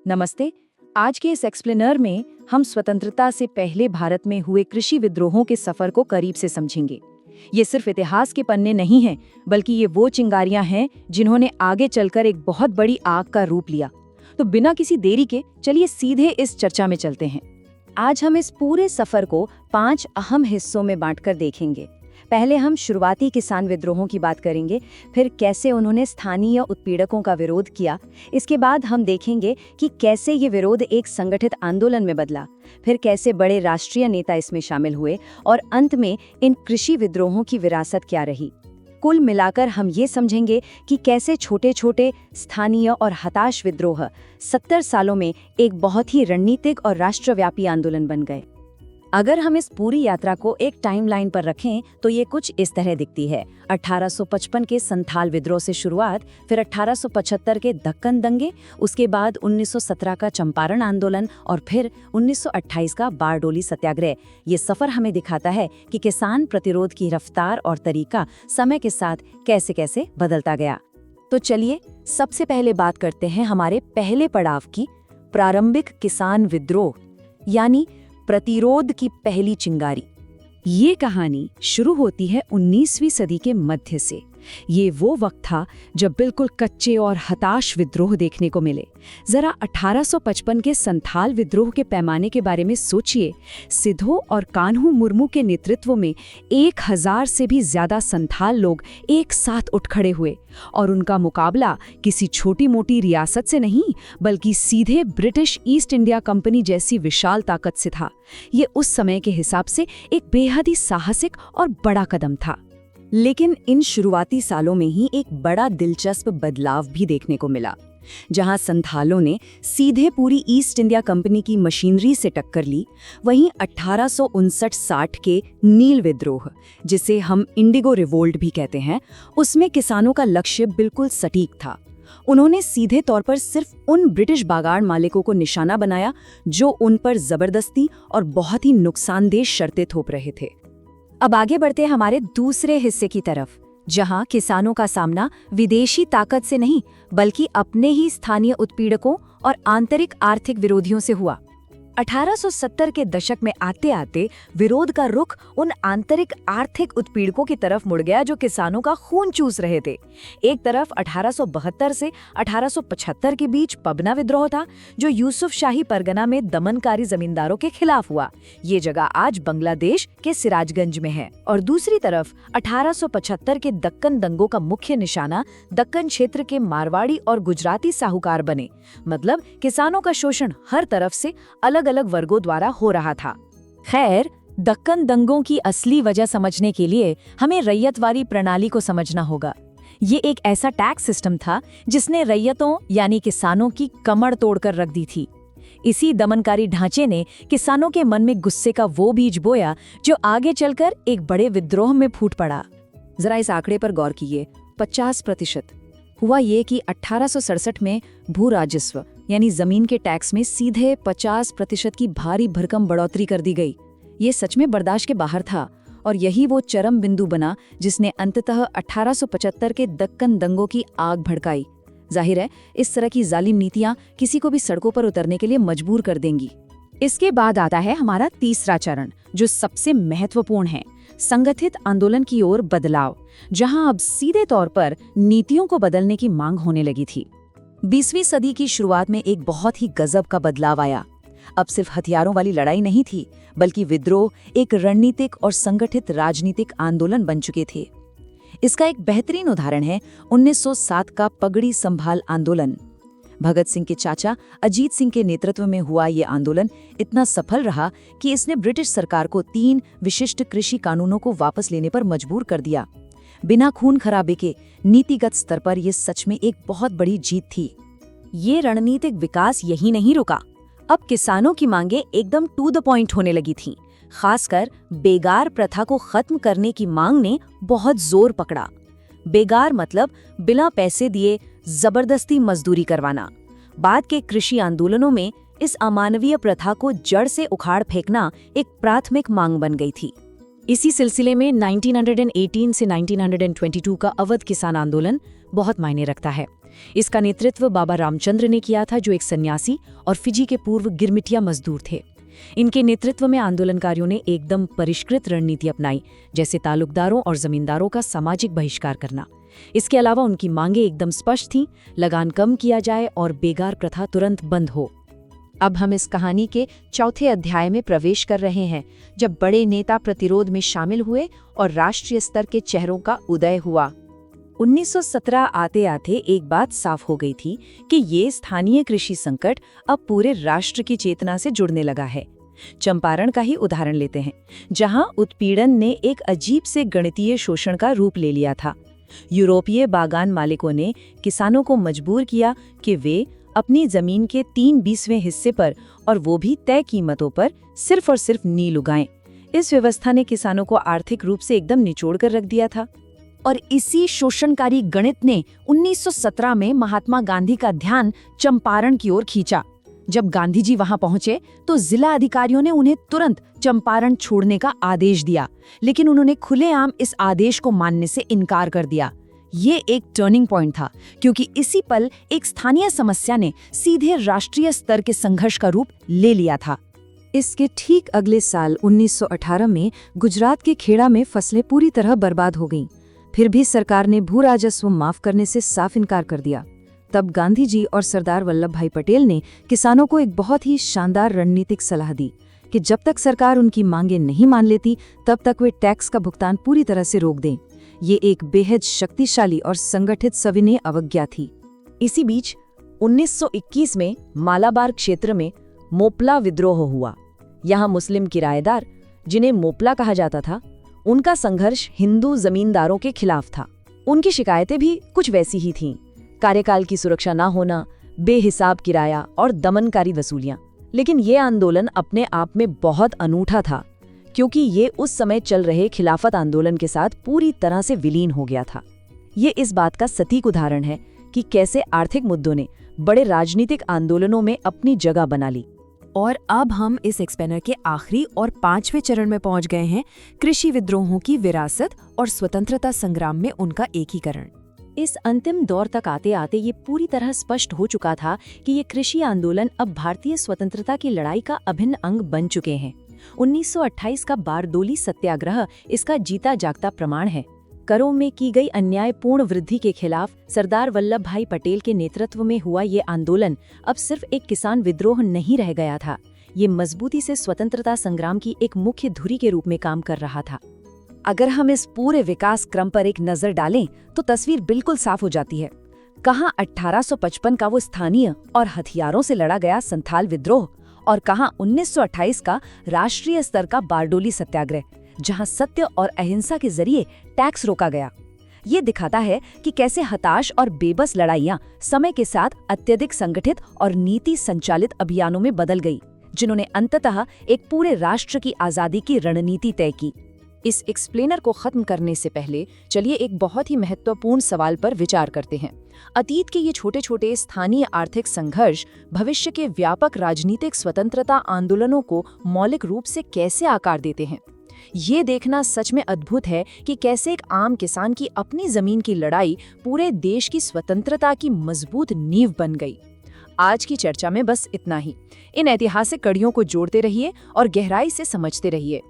नमस्ते। आज के इस एक्सप्लेनर में हम स्वतंत्रता से पहले भारत में हुए कृषि विद्रोहों के सफर को करीब से समझेंगे। ये सिर्फ इतिहास के पन्ने नहीं हैं, बल्कि ये वो चिंगारियां हैं जिन्होंने आगे चलकर एक बहुत बड़ी आग का रूप लिया। तो बिना किसी देरी के चलिए सीधे इस चर्चा में चलते हैं। आज हम इस पूरे सफर को 5 अहम हिस्सों में बांटकर देखेंगे। पहले हम शुरुआती किसान विद्रोहों की बात करेंगे, फिर कैसे उन्होंने स्थानीय उत्पीड़कों का विरोध किया। इसके बाद हम देखेंगे कि कैसे ये विरोध एक संगठित आंदोलन में बदला, फिर कैसे बड़े राष्ट्रीय नेता इसमें शामिल हुए और अंत में इन कृषि विद्रोहों की विरासत क्या रही। कुल मिलाकर हम ये समझेंगे कि कैसे छोटे छोटे स्थानीय और हताश विद्रोह 70 सालों में एक बहुत ही रणनीतिक और राष्ट्रव्यापी आंदोलन बन गए। अगर हम इस पूरी यात्रा को एक टाइमलाइन पर रखें तो ये कुछ इस तरह दिखती है। 1855 के संथाल विद्रोह से शुरुआत, फिर 1875 के दक्कन दंगे, उसके बाद 1917 का चंपारण आंदोलन और फिर 1928 का बारडोली सत्याग्रह। ये सफर हमें दिखाता है कि किसान प्रतिरोध की रफ्तार और तरीका समय के साथ कैसे कैसे बदलता गया। तो चलिए सबसे पहले बात करते हैं हमारे पहले पड़ाव की, प्रारंभिक किसान विद्रोह यानी प्रतिरोध की पहली चिंगारी। ये कहानी शुरू होती है 19वीं सदी के मध्य से। ये वो वक्त था जब बिल्कुल कच्चे और हताश विद्रोह देखने को मिले। जरा 1855 के संथाल विद्रोह के पैमाने के बारे में सोचिए। सिद्धो और कान्हू मुर्मू के नेतृत्व में 1000 से भी ज्यादा संथाल लोग एक साथ उठ खड़े हुए और उनका मुकाबला किसी छोटी मोटी रियासत से नहीं, बल्कि सीधे ब्रिटिश ईस्ट इंडिया कंपनी जैसी विशाल ताकत से था। ये उस समय के हिसाब से एक बेहद ही साहसिक और बड़ा कदम था। लेकिन इन शुरुआती सालों में ही एक बड़ा दिलचस्प बदलाव भी देखने को मिला। जहां संथालों ने सीधे पूरी ईस्ट इंडिया कंपनी की मशीनरी से टक्कर ली, वहीं 1859-60 के नील विद्रोह, जिसे हम इंडिगो रिवोल्ट भी कहते हैं, उसमें किसानों का लक्ष्य बिल्कुल सटीक था। उन्होंने सीधे तौर पर सिर्फ उन ब्रिटिश बागान मालिकों को निशाना बनाया जो उन पर जबरदस्ती और बहुत ही नुकसानदेह शर्तें थोप रहे थे। अब आगे बढ़ते हैं हमारे दूसरे हिस्से की तरफ, जहां किसानों का सामना विदेशी ताकत से नहीं, बल्कि अपने ही स्थानीय उत्पीड़कों और आंतरिक आर्थिक विरोधियों से हुआ। 1870 के दशक में आते आते विरोध का रुख उन आंतरिक आर्थिक उत्पीड़कों की तरफ मुड़ गया जो किसानों का खून चूस रहे थे। एक तरफ 1872 से 1875 के बीच पबना विद्रोह था, जो यूसुफ शाही परगना में दमनकारी जमींदारों के खिलाफ हुआ। ये जगह आज बांग्लादेश के सिराजगंज में है। और दूसरी तरफ 1875 के दक्कन दंगों का मुख्य निशाना दक्कन क्षेत्र के मारवाड़ी और गुजराती साहूकार बने। मतलब किसानों का शोषण हर तरफ से अलग अलग वर्गों द्वारा हो रहा था। खैर, दक्कन दंगों की असली वजह समझने के लिए हमें रैयतवारी प्रणाली को समझना होगा। ये एक ऐसा टैक्स सिस्टम था जिसने रैयतों यानी किसानों की कमर तोड़कर रख दी थी। इसी दमनकारी ढांचे ने किसानों के मन में गुस्से का वो बीज बोया जो आगे चलकर एक बड़े विद्रोह में फूट पड़ा। जरा इस आंकड़े पर गौर कीजिए, 50%। हुआ ये कि 1867 में भू राजस्व यानी जमीन के टैक्स में सीधे 50% की भारी भरकम बढ़ोतरी कर दी गई। ये सच में बर्दाश्त के बाहर था और यही वो चरम बिंदु बना जिसने अंततः 1875 के दक्कन दंगों की आग भड़काई। जाहिर है, इस तरह की जालिम नीतियां किसी को भी सड़कों पर उतरने के लिए मजबूर कर देंगी। इसके बाद आता है हमारा तीसरा चरण, जो सबसे महत्वपूर्ण है, संगठित आंदोलन की ओर बदलाव, जहां अब सीधे तौर पर नीतियों को बदलने की मांग होने लगी थी। 20वीं सदी की शुरुआत में एक बहुत ही गजब का बदलाव आया। अब सिर्फ हथियारों वाली लड़ाई नहीं थी, बल्कि विद्रोह एक रणनीतिक और संगठित राजनीतिक आंदोलन बन चुके थे। इसका एक बेहतरीन उदाहरण है 1907 का पगड़ी संभाल आंदोलन। भगत सिंह के चाचा अजीत सिंह के नेतृत्व में हुआ ये आंदोलन इतना सफल रहा कि इसने ब्रिटिश सरकार को 3 विशिष्ट कृषि कानूनों को वापस लेने पर मजबूर कर दिया। बिना खून खराबे के नीतिगत स्तर पर यह सच में एक बहुत बड़ी जीत थी। ये रणनीतिक विकास यही नहीं रुका। अब किसानों की मांगें एकदम टू द पॉइंट होने लगी थीं। खासकर बेगार प्रथा को खत्म करने की मांग ने बहुत जोर पकड़ा। बेगार मतलब बिना पैसे दिए जबरदस्ती मजदूरी करवाना। बाद के कृषि आंदोलनों में इस अमानवीय प्रथा को जड़ से उखाड़ फेंकना एक प्राथमिक मांग बन गई थी। इसी सिलसिले में 1918 से 1922 का अवध किसान आंदोलन बहुत मायने रखता है। इसका नेतृत्व बाबा रामचंद्र ने किया था, जो एक सन्यासी और फिजी के पूर्व गिरमिटिया मजदूर थे। इनके नेतृत्व में आंदोलनकारियों ने एकदम परिष्कृत रणनीति अपनाई, जैसे तालुकदारों और जमींदारों का सामाजिक बहिष्कार करना। इसके अलावा उनकी मांगें एकदम स्पष्ट थीं, लगान कम किया जाए और बेगार प्रथा तुरंत बंद हो। अब हम इस कहानी के चौथे अध्याय में प्रवेश कर रहे हैं, जब बड़े नेता प्रतिरोध में शामिल हुए और राष्ट्रीय स्तर के चेहरों का उदय हुआ। 1917 आते आते एक बात साफ हो गई थी कि ये स्थानीय कृषि संकट अब पूरे राष्ट्र की चेतना से जुड़ने लगा है। चंपारण का ही उदाहरण लेते हैं, जहां उत्पीड़न ने एक अजीब से गणितीय शोषण का रूप ले लिया था। यूरोपीय बागान मालिकों ने किसानों को मजबूर किया कि वे अपनी जमीन के 3/20वें हिस्से पर, और वो भी तय कीमतों पर, सिर्फ और सिर्फ नील उगाएं। इस व्यवस्था ने किसानों को आर्थिक रूप से एकदम निचोड़ कर रख दिया था। और इसी शोषणकारी गणित ने 1917 में महात्मा गांधी का ध्यान चंपारण की ओर खींचा। जब गांधी जी वहां पहुंचे तो जिला अधिकारियों ने उन्हें तुरंत चंपारण छोड़ने का आदेश दिया, लेकिन उन्होंने खुलेआम इस आदेश को मानने से इनकार कर दिया। ये एक टर्निंग पॉइंट था, क्योंकि इसी पल एक स्थानीय समस्या ने सीधे राष्ट्रीय स्तर के संघर्ष का रूप ले लिया था। इसके ठीक अगले साल 1918 में गुजरात के खेड़ा में फसलें पूरी तरह बर्बाद हो गईं। फिर भी सरकार ने भू राजस्व माफ करने से साफ इनकार कर दिया। तब गांधी जी और सरदार वल्लभ भाई पटेल ने किसानों को एक बहुत ही शानदार रणनीतिक सलाह दी कि जब तक सरकार उनकी मांगें नहीं मान लेती, तब तक वे टैक्स का भुगतान पूरी तरह से रोक दें। ये एक बेहद शक्तिशाली और संगठित सविनय अवज्ञा थी। इसी बीच 1921 में मालाबार क्षेत्र में मोपला विद्रोह हुआ। यहाँ मुस्लिम किराएदार, जिन्हें मोपला कहा जाता था, उनका संघर्ष हिंदू जमींदारों के खिलाफ था। उनकी शिकायतें भी कुछ वैसी ही थीं, कार्यकाल की सुरक्षा न होना, बेहिसाब किराया और दमनकारी वसूलियां। लेकिन ये आंदोलन अपने आप में बहुत अनूठा था, क्योंकि ये उस समय चल रहे खिलाफत आंदोलन के साथ पूरी तरह से विलीन हो गया था। ये इस बात का सटीक उदाहरण है कि कैसे आर्थिक मुद्दों ने बड़े राजनीतिक आंदोलनों में अपनी जगह बना ली। और अब हम इस एक्सप्लेनर के आखिरी और 5वें चरण में पहुंच गए हैं, कृषि विद्रोहों की विरासत और स्वतंत्रता संग्राम में उनका एकीकरण। इस अंतिम दौर तक आते आते ये पूरी तरह स्पष्ट हो चुका था कि ये कृषि आंदोलन अब भारतीय स्वतंत्रता की लड़ाई का अभिन्न अंग बन चुके हैं। 1928 का बारडोली सत्याग्रह इसका जीता जागता प्रमाण है। करों में की गई अन्यायपूर्ण वृद्धि के खिलाफ सरदार वल्लभ भाई पटेल के नेतृत्व में हुआ ये आंदोलन अब सिर्फ एक किसान विद्रोह नहीं रह गया था। ये मजबूती से स्वतंत्रता संग्राम की एक मुख्य धुरी के रूप में काम कर रहा था। अगर हम इस पूरे विकास क्रम पर एक नजर डालें तो तस्वीर बिल्कुल साफ हो जाती है। कहाँ 1855 का वो स्थानीय और हथियारों से लड़ा गया संथाल विद्रोह, और कहाँ 1928 का राष्ट्रीय स्तर का बारडोली सत्याग्रह, जहां सत्य और अहिंसा के जरिए टैक्स रोका गया। ये दिखाता है कि कैसे हताश और बेबस लड़ाइयां समय के साथ अत्यधिक संगठित और नीति संचालित अभियानों में बदल गई, जिन्होंने अंततः एक पूरे राष्ट्र की आजादी की रणनीति तय की। इस एक्सप्लेनर को खत्म करने से पहले चलिए एक बहुत ही महत्वपूर्ण सवाल पर विचार करते हैं। अतीत के ये छोटे छोटे स्थानीय आर्थिक संघर्ष भविष्य के व्यापक राजनीतिक स्वतंत्रता आंदोलनों को मौलिक रूप से कैसे आकार देते हैं। ये देखना सच में अद्भुत है कि कैसे एक आम किसान की अपनी जमीन की लड़ाई पूरे देश की स्वतंत्रता की मजबूत नींव बन गई। आज की चर्चा में बस इतना ही। इन ऐतिहासिक कड़ियों को जोड़ते रहिए और गहराई से समझते रहिए।